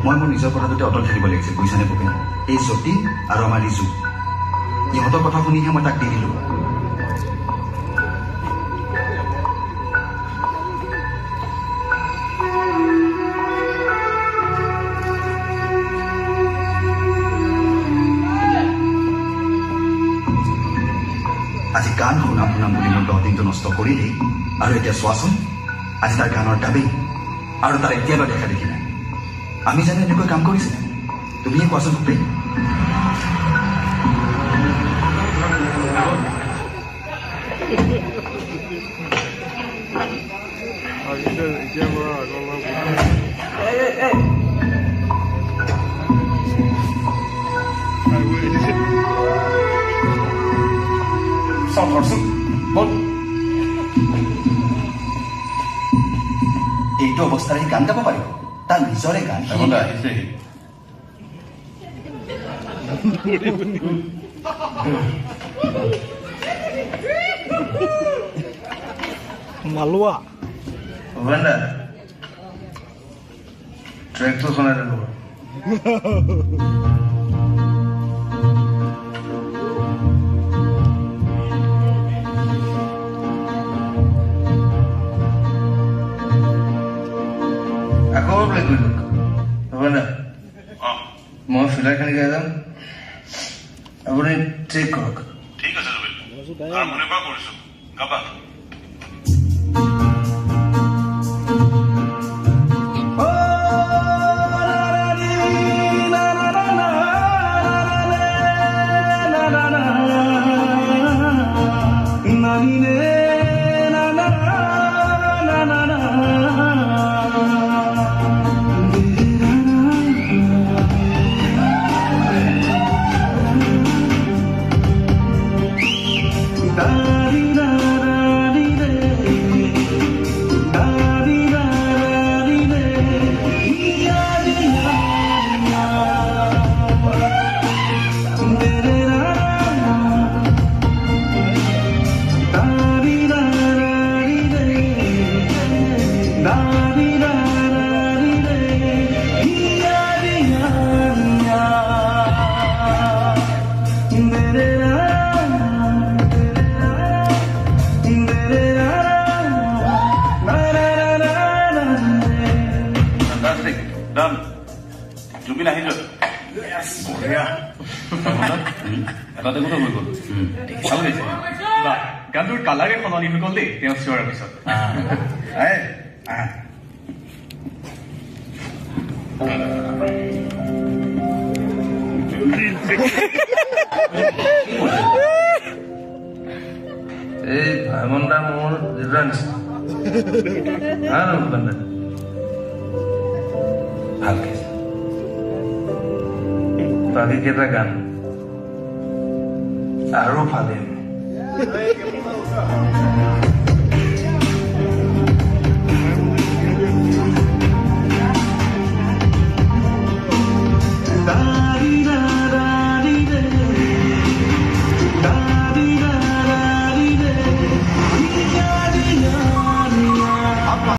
মই মোৰ নিজৰ কথাটোতে অটল থাকিব লাগিছিল বুজিছানে ভূপেন এই জ্যোতি আৰু আমাৰ ৰিজু ইহঁতৰ কথা শুনিহে মই তাক দি দিলোঁ আজি গান শুনাম বুলি মোৰ 10 দিনটো নষ্ট কৰিলেই আৰু এতিয়া চোৱাচোন আজি তাৰ গানৰ দাবী আৰু তাৰ এতিয়ালৈ দেখা দেখি নাই আমি জানো এনেকৈ কাম কৰিছে তুমিয়ে কোৱাচোন ভূপেন এইটো অৱস্থাৰে গান গাব পাৰিব তাৰ নিজৰে গান মালোৱা ট্ৰেকটো শুনাই দিব আকৌ প্লে কৰি দিয়ক হ'ব না মই ফিলাৰখিনি গাই যাম আপুনি ট্ৰেক কৰক ঠিক আছে মনে পৰা কৰিছো গাবা জুবিন আহি যোৱা এটা দেখোন হৈ গ'ল গানটোৰ কালাৰে সলনি হৈ গ'ল দেই তেওঁ চিঞৰাৰ পিছত এই ভাইমন্দা মোৰ দেউতাৰ নিচিনা ভালকে বাকী কেইটা গান আৰু ভালে